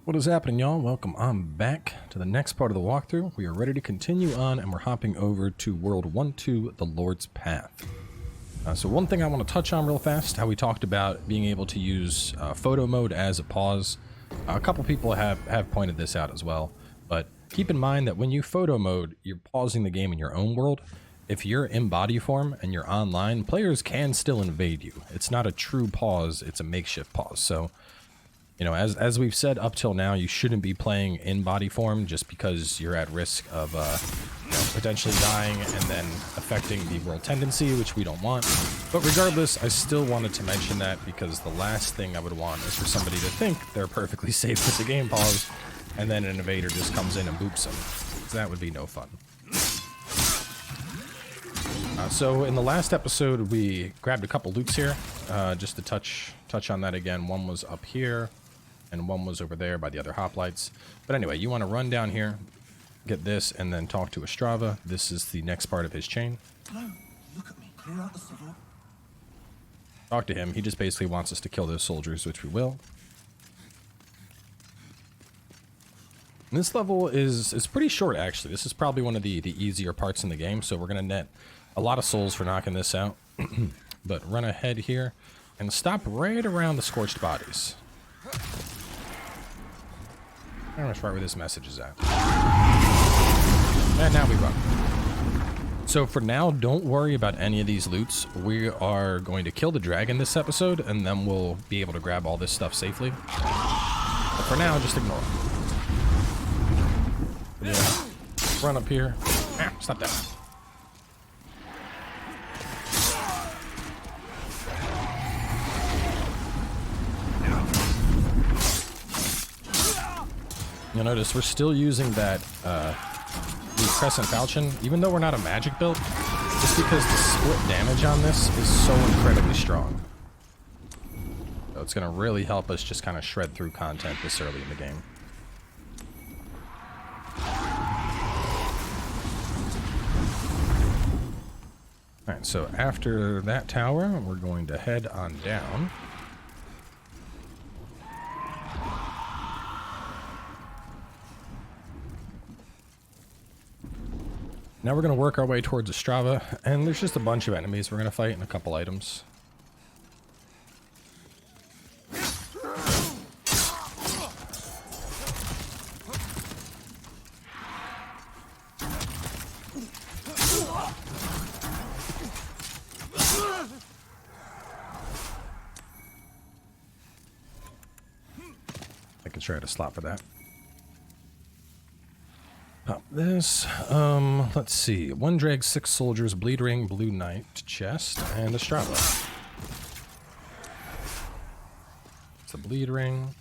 What is happening, y'all? Welcome on back to the next part of the walkthrough. We are ready to continue on, and we're hopping over to World 1-2, The Lord's Path. So one thing I want to touch on real fast, how we talked about being able to use photo mode as a pause. A couple people have pointed this out as well, but keep in mind that when you photo mode, you're pausing the game in your own world. If you're in body form and you're online, players can still invade you. It's not a true pause, it's a makeshift pause. So, you know, as we've said up till now, you shouldn't be playing in body form just because you're at risk of potentially dying and then affecting the world tendency, which we don't want. But regardless, I still wanted to mention that because the last thing I would want is for somebody to think they're perfectly safe with the game pause and then an invader just comes in and boops them. That would be no fun. So in the last episode, we grabbed a couple loots here, just to touch on that again. One was up here, and one was over there by the other hoplites. But anyway, you want to run down here, get this, and then talk to Ostrava. This is the next part of his chain. Hello, look at me. Clear out the saddle. Talk to him. He just basically wants us to kill those soldiers, which we will. And this level is pretty short, actually. This is probably one of the easier parts in the game, so we're going to net a lot of souls for knocking this out. But run ahead here and stop right around the scorched bodies. Pretty much right where this message is at. And now we run. So for now, don't worry about any of these loots. We are going to kill the dragon this episode, and then we'll be able to grab all this stuff safely. But for now, just ignore it. Yeah. Run up here. Ah, stop that. You'll notice we're still using that the Crescent Falchion, even though we're not a magic build, just because the split damage on this is so incredibly strong. So it's going to really help us just kind of shred through content this early in the game. Alright, so after that tower, we're going to head on down. Now we're going to work our way towards Ostrava, and there's just a bunch of enemies we're going to fight and a couple items. I can try to slot for that. Pop this. Let's see. One drag, 6 soldiers, bleed ring, blue knight, chest, and Ostrava. It's a bleed ring.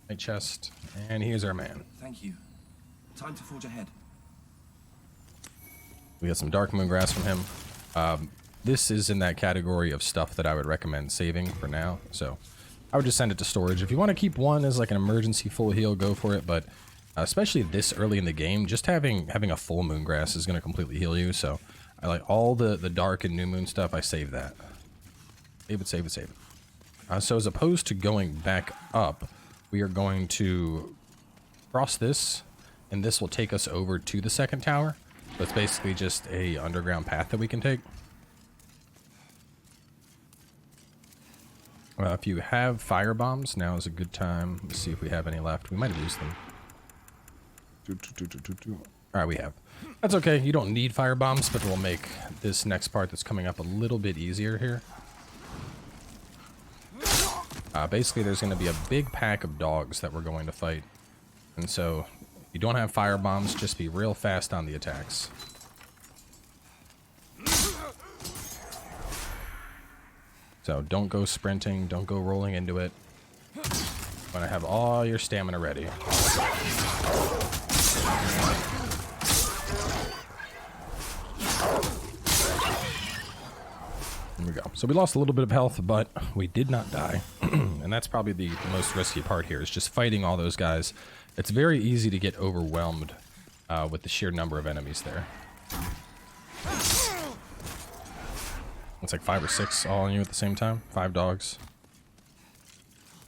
Knight chest, and here's our man. Thank you. Time to forge ahead. We got some dark moon grass from him. This is in that category of stuff that I would recommend saving for now, so I would just send it to storage. If you want to keep one as like an emergency full heal, go for it, but especially this early in the game, just having a full moon grass is going to completely heal you, so I like all the dark and new moon stuff. I save that. Save it. So as opposed to going back up, we are going to cross this, and this will take us over to the second tower. So it's basically just a underground path that we can take. If you have fire bombs, now is a good time. Let's see if we have any left. We might have used them. Alright, we have. That's okay. You don't need fire bombs, but it will make this next part that's coming up a little bit easier here. Basically, there's going to be a big pack of dogs that we're going to fight. And so, if you don't have fire bombs, just be real fast on the attacks. So don't go sprinting, don't go rolling into it. You want to have all your stamina ready. There we go. So we lost a little bit of health, but we did not die. And that's probably the most risky part here, is just fighting all those guys. It's very easy to get overwhelmed with the sheer number of enemies there. It's like 5 or 6 all on you at the same time. 5 dogs.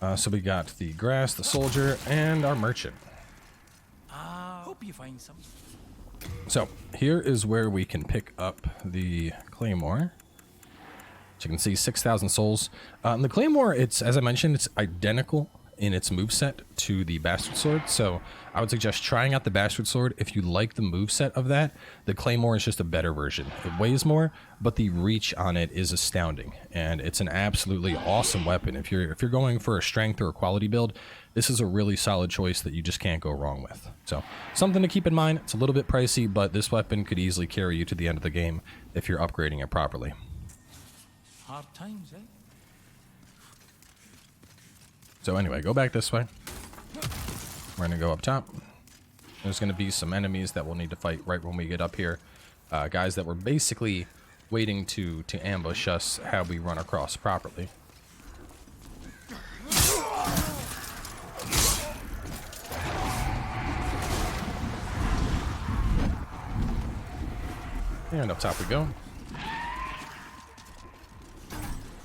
So we got the grass, the soldier, and our merchant. Hope you find some. So here is where we can pick up the claymore. So you can see 6,000 souls. And the claymore, it's, as I mentioned, it's identical in its moveset to the bastard sword. So I would suggest trying out the bastard sword. If you like the moveset of that, the claymore is just a better version. It weighs more, but the reach on it is astounding, and it's an absolutely awesome weapon. If you're going for a strength or a quality build, this is a really solid choice that you just can't go wrong with. So something to keep in mind. It's a little bit pricey, but this weapon could easily carry you to the end of the game if you're upgrading it properly. Hard times, eh? So anyway, go back this way. We're going to go up top. There's going to be some enemies that we'll need to fight right when we get up here. Guys that were basically waiting to ambush us how we run across properly. And up top we go.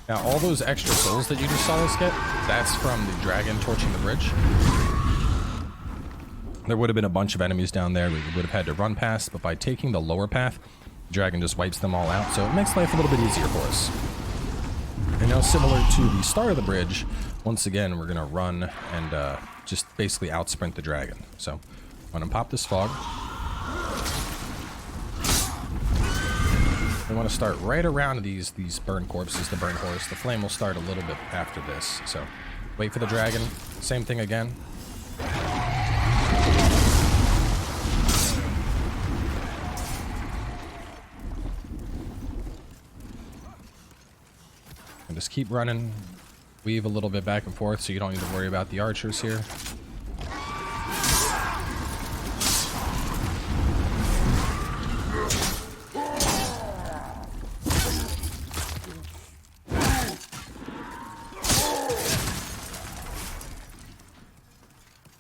Now, all those extra souls that you just saw us get, that's from the dragon torching the bridge. There would have been a bunch of enemies down there we would have had to run past, but by taking the lower path, the dragon just wipes them all out, so it makes life a little bit easier for us. And now, similar to the start of the bridge, once again, we're going to run and just basically out-sprint the dragon. So, I'm going to pop this fog. We want to start right around these burn corpses, the burn horse. The flame will start a little bit after this. So wait for the dragon. Same thing again. And just keep running. Weave a little bit back and forth so you don't need to worry about the archers here.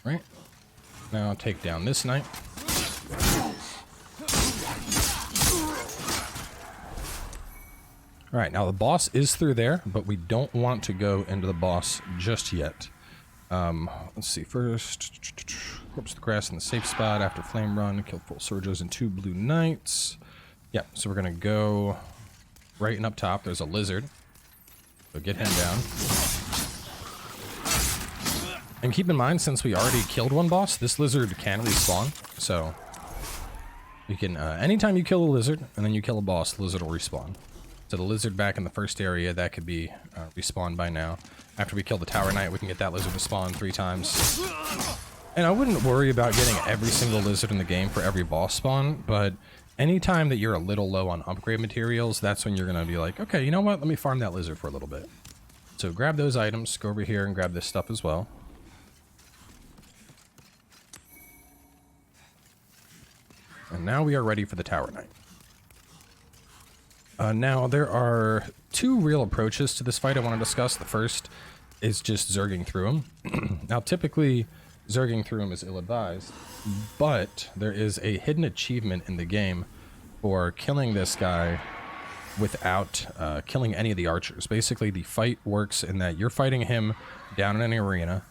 Right. Now I'll take down this knight. Alright, now the boss is through there, but we don't want to go into the boss just yet. Let's see, first, corpse the grass in the safe spot after flame run, kill full soldiers and 2 blue knights. Yeah, so we're gonna go right and up top. There's a lizard, so get him down. And keep in mind, since we already killed one boss, this lizard can respawn. So you can, anytime you kill a lizard and then you kill a boss, the lizard will respawn. So the lizard back in the first area, that could be respawned by now. After we kill the tower knight, we can get that lizard to spawn 3 times. And I wouldn't worry about getting every single lizard in the game for every boss spawn, but anytime that you're a little low on upgrade materials, that's when you're going to be like, okay, you know what? Let me farm that lizard for a little bit. So grab those items, go over here and grab this stuff as well. And now we are ready for the tower knight. Now, there are 2 real approaches to this fight I want to discuss. The first is just zerging through them. Now, typically, zerging through them is ill-advised, but there is a hidden achievement in the game for killing this guy without killing any of the archers. Basically, the fight works in that you're fighting him down in an arena,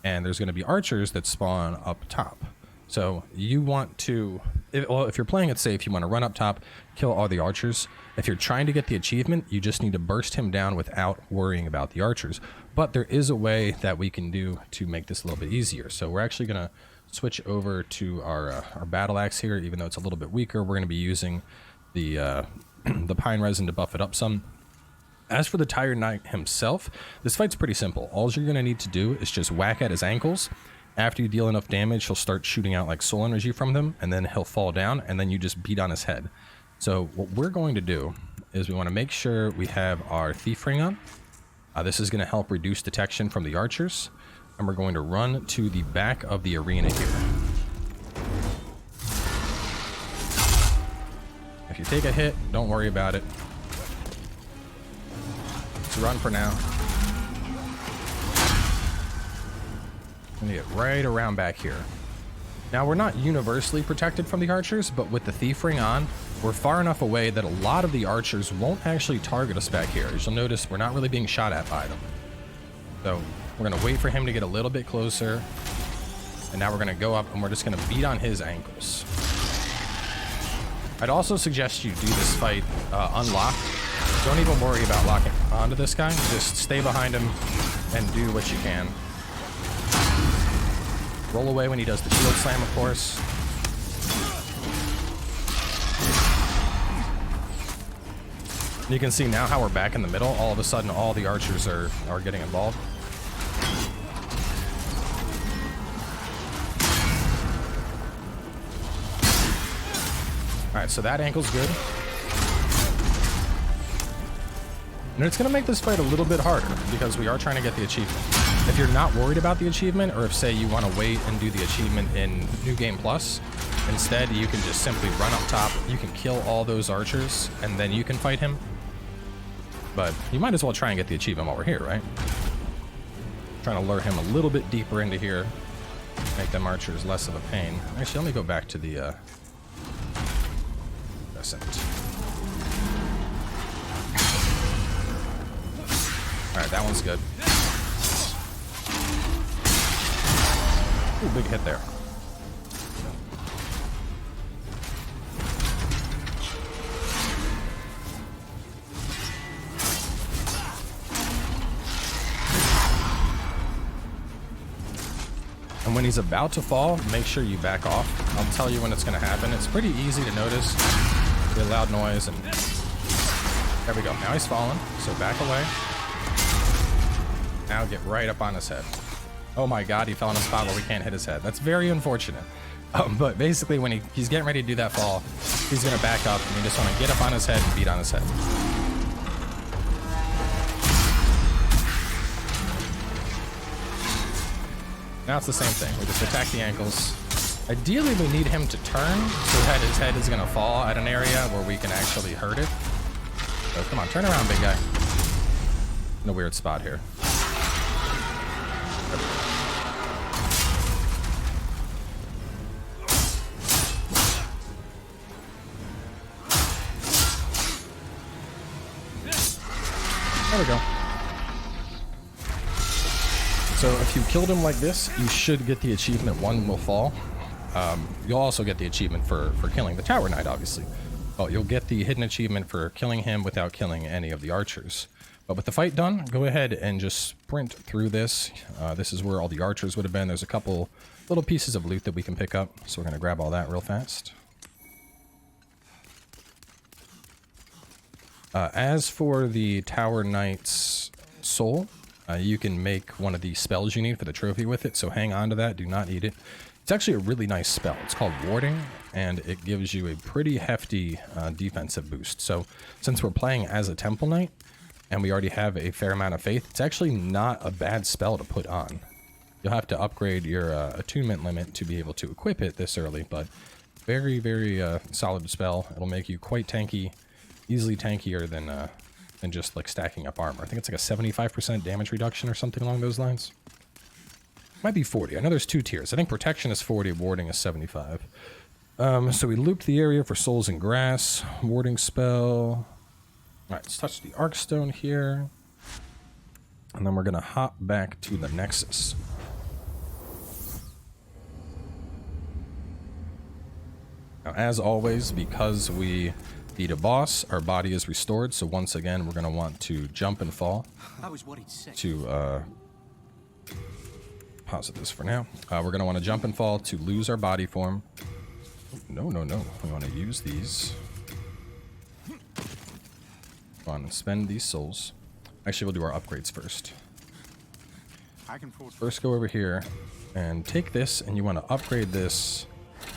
and there's going to be archers that spawn up top. So you want to, if you're playing it safe, you want to run up top, kill all the archers. If you're trying to get the achievement, you just need to burst him down without worrying about the archers. But there is a way that we can do to make this a little bit easier. So we're actually going to switch over to our battle axe here, even though it's a little bit weaker. We're going to be using the the pine resin to buff it up some. As for the Tire Knight himself, this fight's pretty simple. All you're going to need to do is just whack at his ankles. After you deal enough damage, he'll start shooting out like soul energy from them, and then he'll fall down, and then you just beat on his head. So what we're going to do is we want to make sure we have our thief ring on. This is going to help reduce detection from the archers, and we're going to run to the back of the arena here. If you take a hit, don't worry about it. Just run for now. I'm gonna get right around back here. Now, we're not universally protected from the archers, but with the thief ring on, we're far enough away that a lot of the archers won't actually target us back here. As you'll notice, we're not really being shot at by them. So We're going to wait for him to get a little bit closer. And now we're going to go up and we're just going to beat on his ankles. I'd also suggest you do this fight unlocked. Don't even worry about locking onto this guy. Just stay behind him and do what you can. Roll away when he does the shield slam, of course. You can see now how we're back in the middle. All of a sudden, all the archers are getting involved. Alright, so that ankle's good. And it's going to make this fight a little bit harder because we are trying to get the achievement. If you're not worried about the achievement, or if, say, you want to wait and do the achievement in New Game Plus, instead you can just simply run up top. You can kill all those archers, and then you can fight him. But you might as well try and get the achievement while we're here, right? Trying to lure him a little bit deeper into here. Make them archers less of a pain. Actually, let me go back to the... Alright, that one's good. Ooh, big hit there. And when he's about to fall, make sure you back off. I'll tell you when it's going to happen. It's pretty easy to notice. The loud noise, and there we go. Now he's fallen, so back away. Now get right up on his head. Oh my god, he fell in a spot where we can't hit his head. That's very unfortunate. But basically, when he's getting ready to do that fall, he's going to back up, and you just want to get up on his head and beat on his head. Now it's the same thing. We just attack the ankles. Ideally, we need him to turn so that his head is going to fall at an area where we can actually hurt it. So come on, turn around, big guy. In a weird spot here. There we go. So if you killed him like this, you should get the achievement One Will Fall. You'll also get the achievement for killing the Tower Knight, obviously. Well, you'll get the hidden achievement for killing him without killing any of the archers. But with the fight done, go ahead and just sprint through this. This is where all the archers would have been. There's a couple little pieces of loot that we can pick up, so we're going to grab all that real fast. As for the Tower Knight's soul, you can make one of the spells you need for the trophy with it, so hang on to that. Do not eat it. It's actually a really nice spell. It's called Warding, and it gives you a pretty hefty defensive boost. So since we're playing as a Temple Knight, and we already have a fair amount of faith, it's actually not a bad spell to put on. You'll have to upgrade your attunement limit to be able to equip it this early, but very, very solid spell. It'll make you quite tanky, easily tankier than just like stacking up armor. I think it's like a 75% damage reduction or something along those lines. Might be 40. I know there's two tiers. I think protection is 40, warding is 75. So we looped the area for souls and grass. Warding spell. Alright, let's touch the Arkstone here. And then we're going to hop back to the Nexus. Now, as always, because we beat a boss, our body is restored. So once again, we're going to want to jump and fall. I was worried sick. To pause this for now. We're going to want to jump and fall to lose our body form. No, no, no. We want to use these. Go on and spend these souls. Actually, we'll do our upgrades first. First, go over here and take this, and you want to upgrade this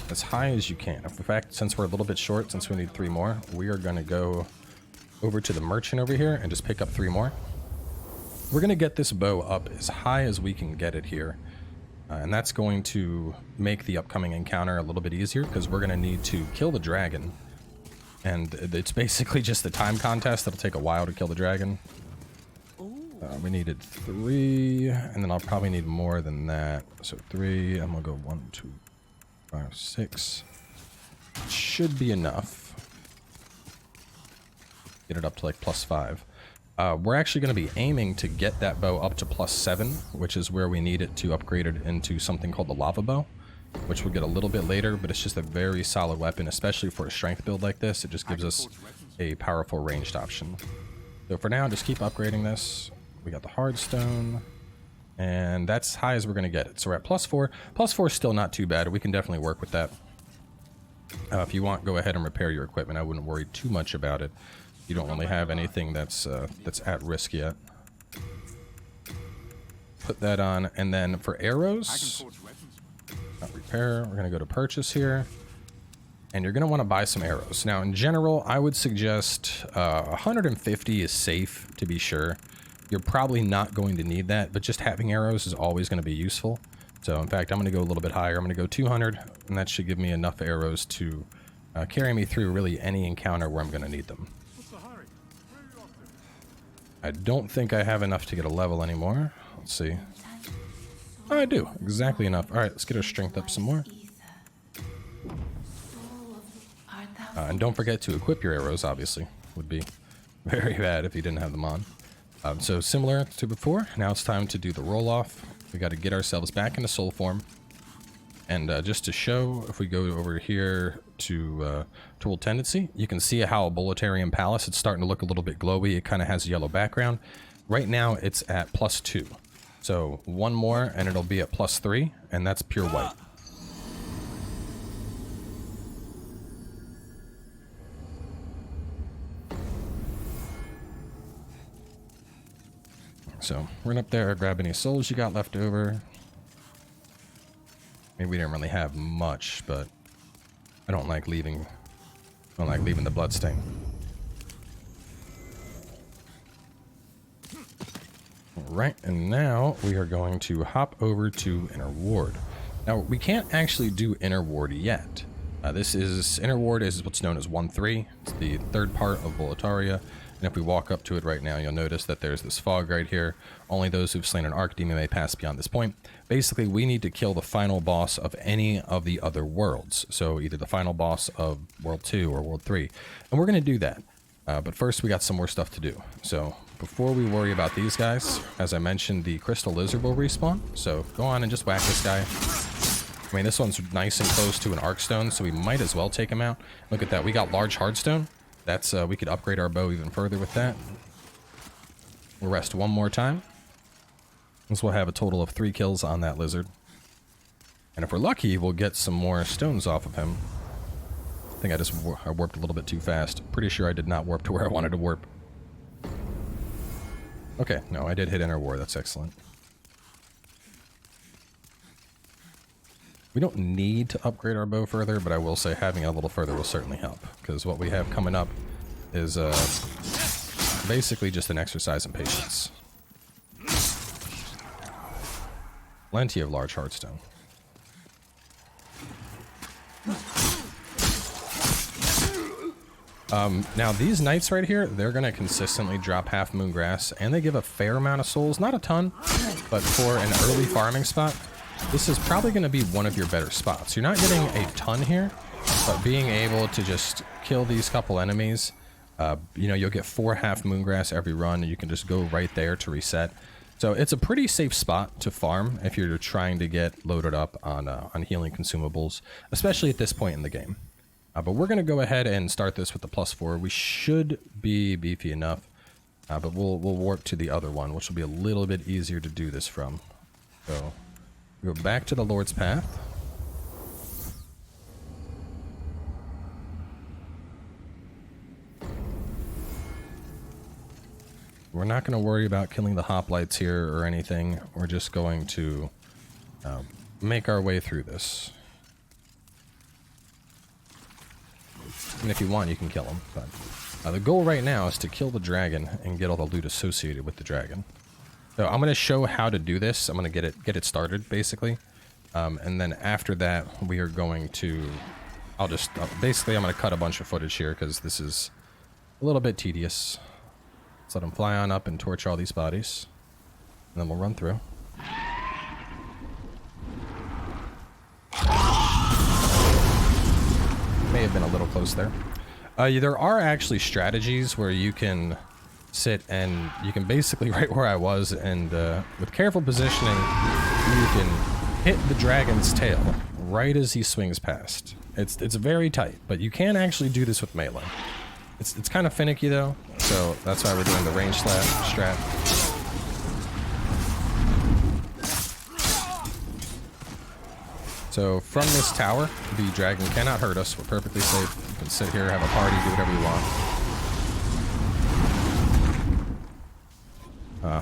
as high as you can. In fact, since we're a little bit short, since we need 3 more, we are going to go over to the merchant over here and just pick up 3 more. We're going to get this bow up as high as we can get it here. And that's going to make the upcoming encounter a little bit easier, because we're going to need to kill the dragon. And it's basically just a time contest. It'll take a while to kill the dragon. We needed 3, and then I'll probably need more than that. So 3, I'm going to go 1, 2, 5, 6. Should be enough. Get it up to like +5. We're actually going to be aiming to get that bow up to +7, which is where we need it to upgrade it into something called the lava bow, which we'll get a little bit later, but it's just a very solid weapon, especially for a strength build like this. It just gives us a powerful ranged option. So for now, just keep upgrading this. We got the hard stone, and that's high as we're going to get it. So we're at +4. +4 is still not too bad. We can definitely work with that. If you want, go ahead and repair your equipment. I wouldn't worry too much about it. You don't really have anything that's at risk yet. Put that on, and then for arrows, not repair, we're going to go to purchase here, and you're going to want to buy some arrows. Now, in general, I would suggest 150 is safe, to be sure. You're probably not going to need that, but just having arrows is always going to be useful. So, in fact, I'm going to go a little bit higher. I'm going to go 200, and that should give me enough arrows to carry me through really any encounter where I'm going to need them. I don't think I have enough to get a level anymore. Let's see. Oh, I do. Exactly enough. Alright, let's get our strength up some more. And don't forget to equip your arrows, obviously. Would be very bad if you didn't have them on. So similar to before, now it's time to do the roll-off. We got to get ourselves back into soul form. And just to show, if we go over here to Tool Tendency, you can see how Boletarian Palace, it's starting to look a little bit glowy. It kind of has a yellow background. Right now, it's at +2. So one more, and it'll be at +3, and that's pure white. So run up there, grab any souls you got left over. Maybe we didn't really have much, but I don't like leaving the bloodstain. Alright, and now we are going to hop over to Inner Ward. Now, we can't actually do Inner Ward yet. Inner Ward is what's known as 1-3. It's the third part of Boletaria. And if we walk up to it right now, you'll notice that there's this fog right here. Only those who've slain an archdemon may pass beyond this point. Basically, we need to kill the final boss of any of the other worlds. So either the final boss of World 2 or World 3. And we're going to do that. But first, we got some more stuff to do. So before we worry about these guys, as I mentioned, the crystal lizard will respawn. So go on and just whack this guy. I mean, this one's nice and close to an arcstone, so we might as well take him out. Look at that. We got large hardstone. That's we could upgrade our bow even further with that. We'll rest one more time. This will have a total of 3 kills on that lizard. And if we're lucky, we'll get some more stones off of him. I think I warped a little bit too fast. Pretty sure I did not warp to where I wanted to warp. Okay, no, I did hit Inner War. That's excellent. We don't need to upgrade our bow further, but I will say having it a little further will certainly help, because what we have coming up is basically just an exercise in patience. Plenty of large hardstone. Now these knights right here, they're going to consistently drop half moon grass, and they give a fair amount of souls, not a ton, but for an early farming spot, this is probably going to be one of your better spots. You're not getting a ton here, but being able to just kill these couple enemies, you know, you'll get 4 half moongrass every run, and you can just go right there to reset. So it's a pretty safe spot to farm if you're trying to get loaded up on healing consumables, especially at this point in the game. But we're going to go ahead and start this with the +4. We should be beefy enough, but we'll warp to the other one, which will be a little bit easier to do this from. So we go back to the Lord's Path. We're not going to worry about killing the hoplites here or anything. We're just going to make our way through this. And if you want, you can kill them. But the goal right now is to kill the dragon and get all the loot associated with the dragon. So I'm going to show how to do this. I'm going to get it started, basically. And then after that, we are going to... basically, I'm going to cut a bunch of footage here because this is a little bit tedious. Let's let them fly on up and torch all these bodies. And then we'll run through. May have been a little close there. There are actually strategies where you can sit, and you can basically right where I was, and with careful positioning, you can hit the dragon's tail right as he swings past. It's very tight, but you can actually do this with melee. It's kind of finicky though, so that's why we're doing the range strat. So from this tower, the dragon cannot hurt us. We're perfectly safe. You can sit here, have a party, do whatever you want.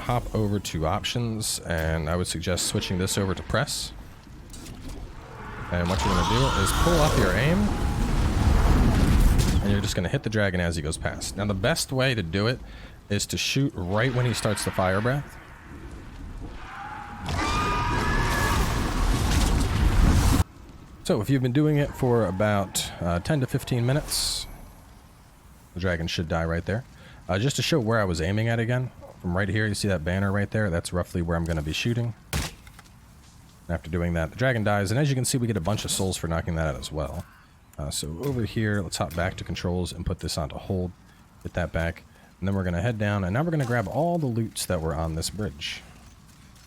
Hop over to options, and I would suggest switching this over to press. And what you're going to do is pull up your aim, and you're just going to hit the dragon as he goes past. Now the best way to do it is to shoot right when he starts the fire breath. So if you've been doing it for about 10 to 15 minutes, the dragon should die right there. Just to show where I was aiming at again, from right here, you see that banner right there? That's roughly where I'm going to be shooting. After doing that, the dragon dies, and as you can see, we get a bunch of souls for knocking that out as well. So over here, let's hop back to controls and put this onto hold. Get that back, and then we're going to head down, and now we're going to grab all the loots that were on this bridge.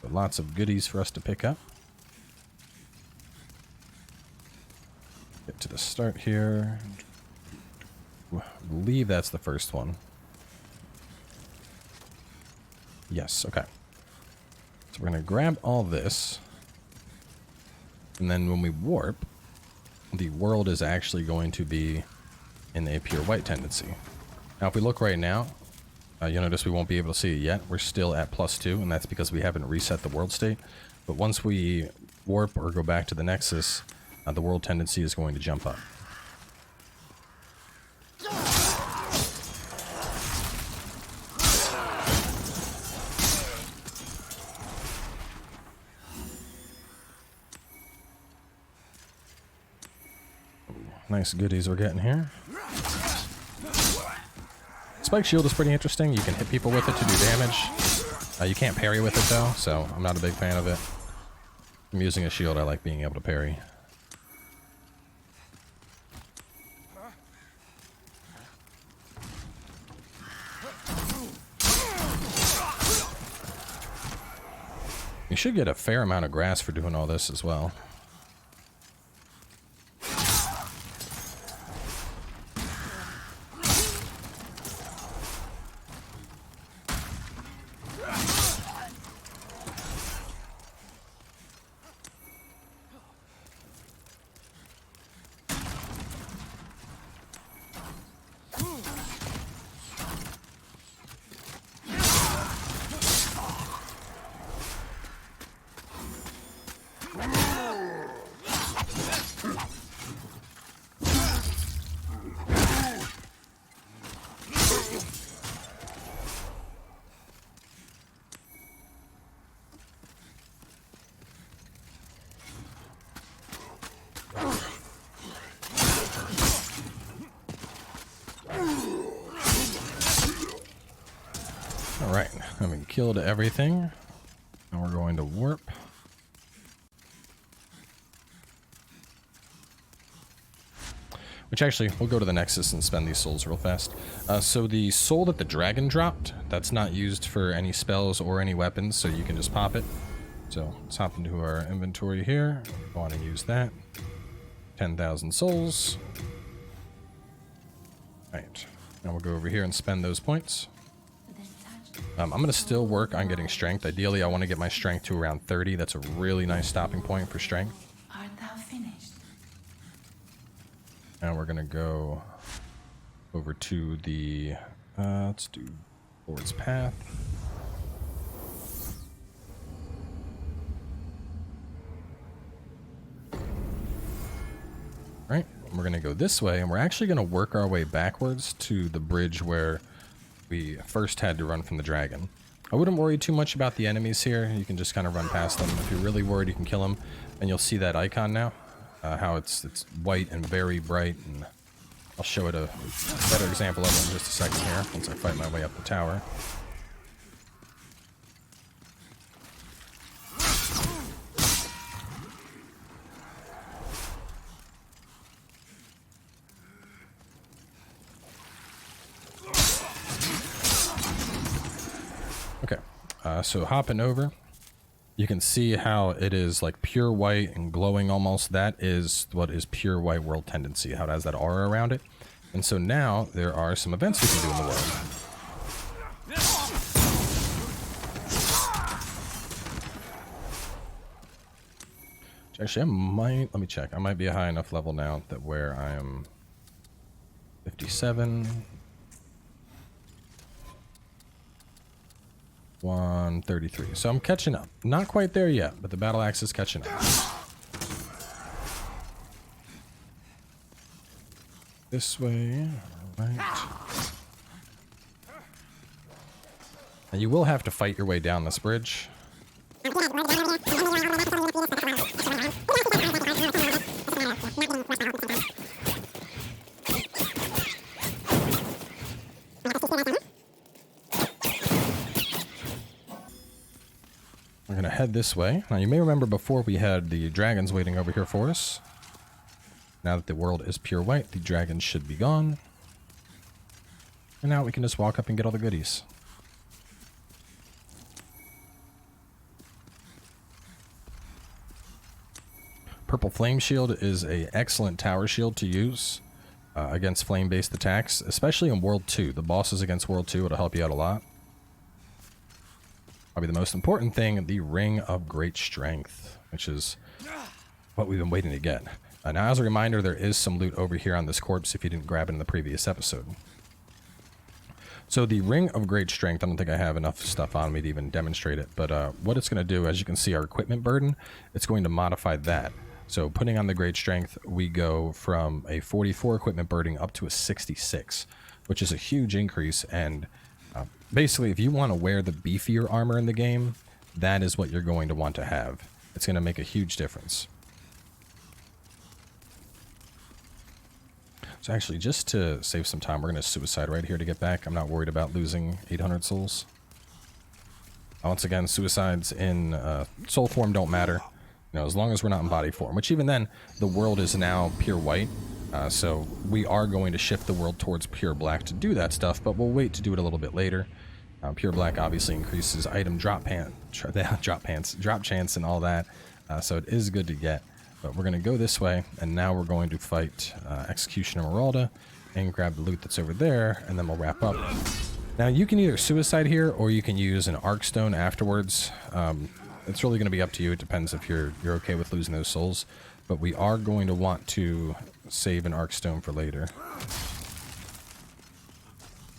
So lots of goodies for us to pick up. Get to the start here. I believe that's the first one. Yes, okay. So we're going to grab all this. And then when we warp, the world is actually going to be in a pure white tendency. Now, if we look right now, you'll notice we won't be able to see it yet. We're still at +2, and that's because we haven't reset the world state. But once we warp or go back to the Nexus, the world tendency is going to jump up. Nice goodies we're getting here. Spike shield is pretty interesting. You can hit people with it to do damage. You can't parry with it though, so I'm not a big fan of it. I'm using a shield, I like being able to parry. You should get a fair amount of grass for doing all this as well. Alright, having killed everything, and we're going to warp. Which actually, we'll go to the Nexus and spend these souls real fast. So the soul that the dragon dropped, that's not used for any spells or any weapons, so you can just pop it. So let's hop into our inventory here. Go on and use that. 10,000 souls. Alright, now we'll go over here and spend those points. I'm going to still work on getting strength. Ideally, I want to get my strength to around 30. That's a really nice stopping point for strength. Art thou finished? Now we're going to go over to the, let's do Lord's Path. Right, we're going to go this way, and we're actually going to work our way backwards to the bridge where we first had to run from the dragon. I wouldn't worry too much about the enemies here. You can just kind of run past them. If you're really worried, you can kill them. And you'll see that icon now, how it's white and very bright. And I'll show it a better example of it in just a second here, once I fight my way up the tower. So hopping over, you can see how it is like pure white and glowing almost. That is what is pure white world tendency, how it has that aura around it. And so now there are some events we can do in the world. Actually, I might, let me check. I might be a high enough level now that where I am 57, 133. So I'm catching up. Not quite there yet, but the battle axe is catching up. This way, all right. And you will have to fight your way down this bridge. We're going to head this way. Now, you may remember before we had the dragons waiting over here for us. Now that the world is pure white, the dragons should be gone. And now we can just walk up and get all the goodies. Purple Flame Shield is an excellent tower shield to use against flame-based attacks, especially in World 2. The bosses against World 2, it'll help you out a lot. Probably the most important thing, the Ring of Great Strength, which is what we've been waiting to get. Now, as a reminder, there is some loot over here on this corpse if you didn't grab it in the previous episode. So the Ring of Great Strength, I don't think I have enough stuff on me to even demonstrate it, but what it's going to do, as you can see, our equipment burden, it's going to modify that. So putting on the Great Strength, we go from a 44 equipment burden up to a 66, which is a huge increase. And basically, if you want to wear the beefier armor in the game, that is what you're going to want to have. It's going to make a huge difference. So actually, just to save some time, we're going to suicide right here to get back. I'm not worried about losing 800 souls. Once again, suicides in soul form don't matter. You know, as long as we're not in body form, which even then, the world is now pure white. So we are going to shift the world towards pure black to do that stuff, but we'll wait to do it a little bit later. Pure black obviously increases item drop chance and all that. So it is good to get. But we're going to go this way, and now we're going to fight Executioner Meralda and grab the loot that's over there, and then we'll wrap up. Now, you can either suicide here, or you can use an Arc Stone afterwards. It's really going to be up to you. It depends if you're okay with losing those souls. But we are going to want to save an Arc Stone for later.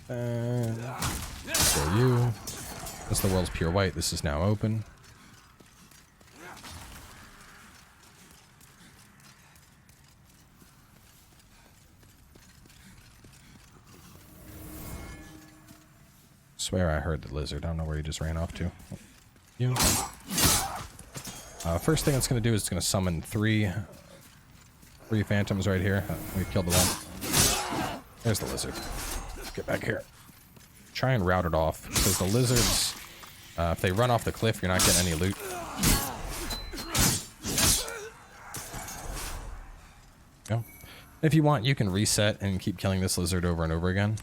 And for you. As the world's pure white, this is now open. Swear I heard the lizard. I don't know where he just ran off to. You. First thing it's going to do is it's going to summon three phantoms right here. We killed the one. There's the lizard. Get back here. Try and route it off, because the lizards, if they run off the cliff, you're not getting any loot. Go. If you want, you can reset and keep killing this lizard over and over again.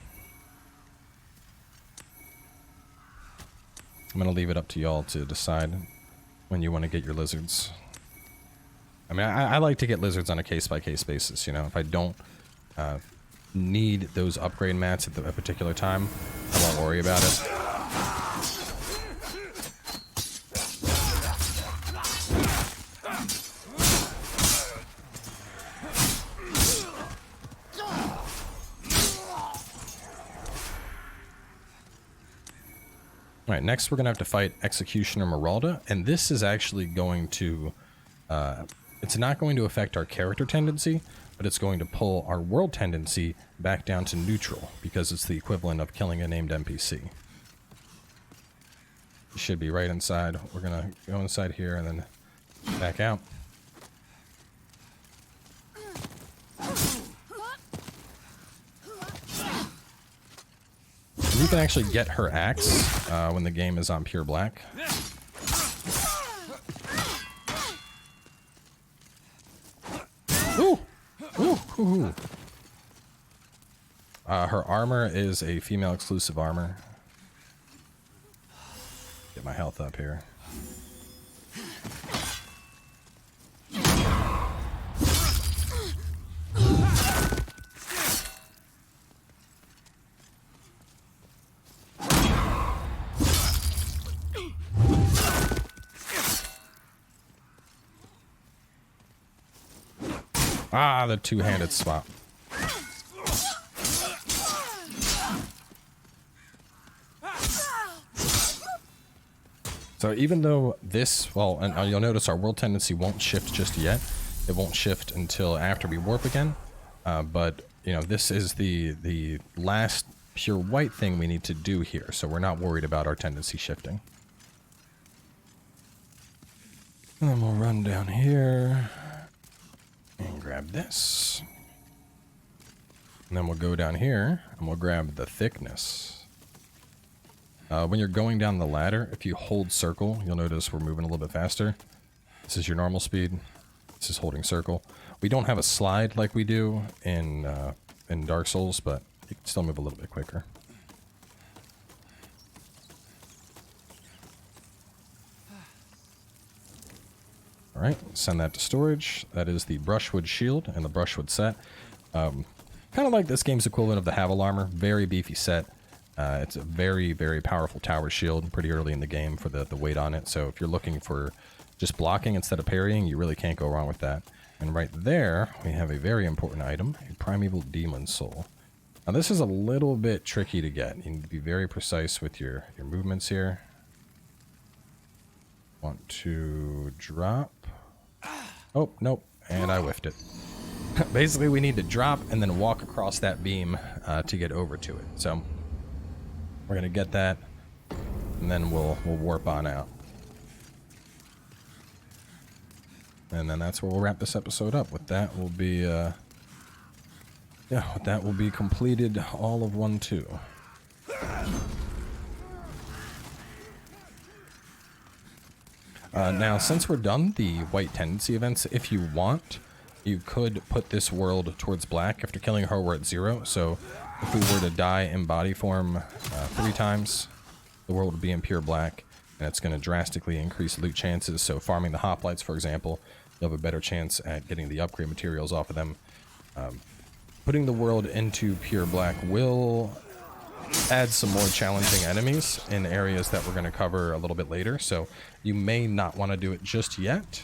I'm going to leave it up to y'all to decide when you want to get your lizards. I mean, I like to get lizards on a case-by-case basis, you know. If I don't need those upgrade mats at a particular time, I won't worry about it. Alright, next we're going to have to fight Executioner Meralda, and this is actually going to, it's not going to affect our character tendency, but it's going to pull our world tendency back down to neutral, because it's the equivalent of killing a named NPC. You should be right inside. We're going to go inside here and then back out. You can actually get her axe when the game is on pure black. Ooh! Ooh! Ooh! Her armor is a female exclusive armor. Get my health up here. Ah, the two-handed swap. So even though this, well, and you'll notice our world tendency won't shift just yet. It won't shift until after we warp again. But, you know, this is the last pure white thing we need to do here. So we're not worried about our tendency shifting. And then we'll run down here and grab this. And then we'll go down here and we'll grab the thickness. When you're going down the ladder, if you hold circle, you'll notice we're moving a little bit faster. This is your normal speed. This is holding circle. We don't have a slide like we do in Dark Souls, but you can still move a little bit quicker. All right, send that to storage. That is the brushwood shield and the brushwood set. Kind of like this game's equivalent of the Havel armor. Very beefy set. It's a very, very powerful tower shield pretty early in the game for the weight on it. So if you're looking for just blocking instead of parrying, you really can't go wrong with that. And right there, we have a very important item, a primeval demon soul. Now this is a little bit tricky to get. You need to be very precise with your movements here. Want to drop. Oh, nope. And I whiffed it. Basically, we need to drop and then walk across that beam to get over to it. So we're going to get that, and then we'll warp on out. And then that's where we'll wrap this episode up. With that, we'll be, with that will be completed all of 1-2. Now, since we're done the white tendency events, if you want, you could put this world towards black. After killing her, we're at 0. So if we were to die in body form 3 times, the world would be in pure black, and it's going to drastically increase loot chances. So farming the hoplites, for example, you'll have a better chance at getting the upgrade materials off of them. Putting the world into pure black will add some more challenging enemies in areas that we're going to cover a little bit later, so you may not want to do it just yet.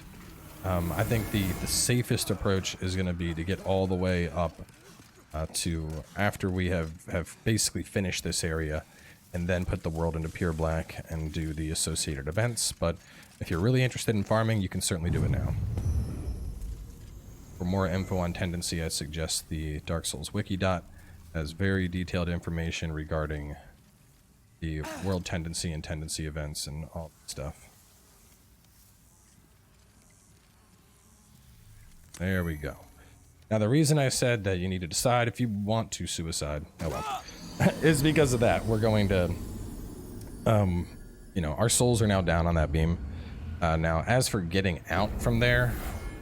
I think the safest approach is going to be to get all the way up to after we have basically finished this area, and then put the world into pure black and do the associated events. But if you're really interested in farming, you can certainly do it now. For more info on tendency, I suggest the Dark Souls wiki dot. Has very detailed information regarding the world tendency and tendency events and all that stuff. There we go. Now, the reason I said that you need to decide if you want to suicide, oh well, is because of that. We're going to, you know, our souls are now down on that beam. Now, as for getting out from there,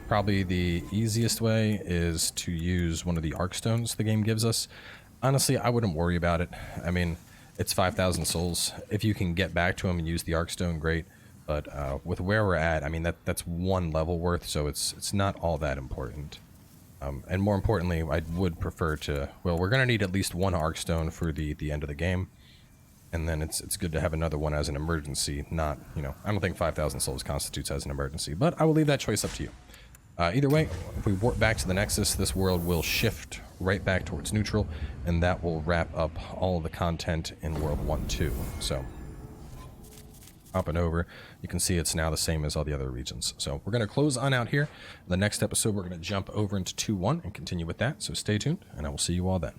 probably the easiest way is to use one of the arc stones the game gives us. Honestly, I wouldn't worry about it. I mean, it's 5,000 souls. If you can get back to them and use the arc stone, great. But with where we're at, I mean, that's 1 level worth, so it's not all that important. And more importantly, I would prefer to, well, we're going to need at least 1 arc stone for the end of the game. And then it's good to have another one as an emergency, not, you know, I don't think 5,000 souls constitutes as an emergency, but I will leave that choice up to you. Either way, if we warp back to the Nexus, this world will shift right back towards neutral, and that will wrap up all of the content in World 1-2. So, hopping over, you can see it's now the same as all the other regions. So we're going to close on out here. The next episode, we're going to jump over into 2-1 and continue with that. So stay tuned, and I will see you all then.